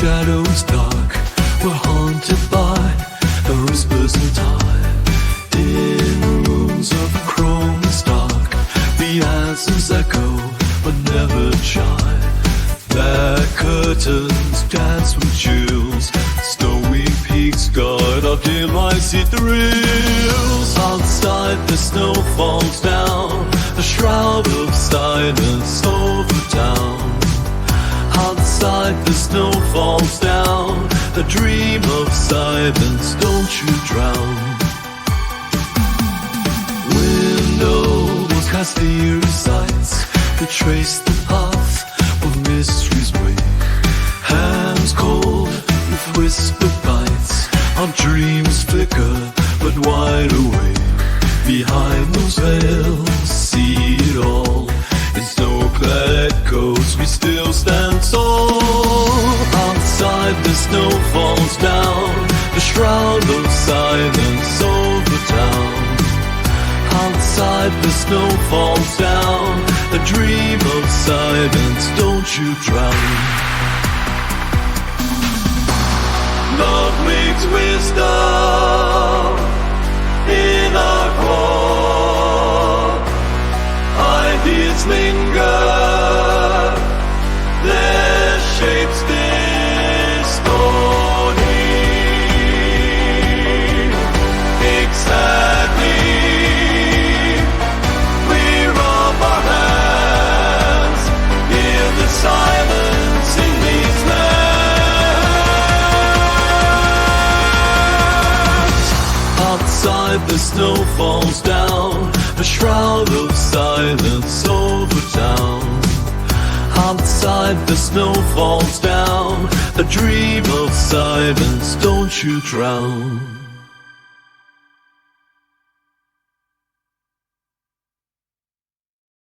shadow is dark, we're haunted by the whispers in time. In rooms of chrome and stark, the answers echo but never chime. Their curtains dance with chills, snowy peaks guard our dim icy thrills. Outside the snow falls down, a shroud of silence over town. Outside the snow falls down, a dream of silence, don't you drown. Windows cast the eerie sights, they trace the path of mystery's way. Hands cold with whisper bites, our dreams flicker but wide awake. Behind those veils, see it all. In snow-clad echoes, we still stand tall. Outside the snow falls down, the shroud of silence over town. Outside the snow falls down, a dream of silence, don't you drown. Ludwig's wisdom in our core, ideas linger, their shapes distort. Exactly, we rub our hands in the silence in these lands. Outside the snow falls down, a shroud of silence over town. Outside the snow falls down, a dream of silence, don't you drown.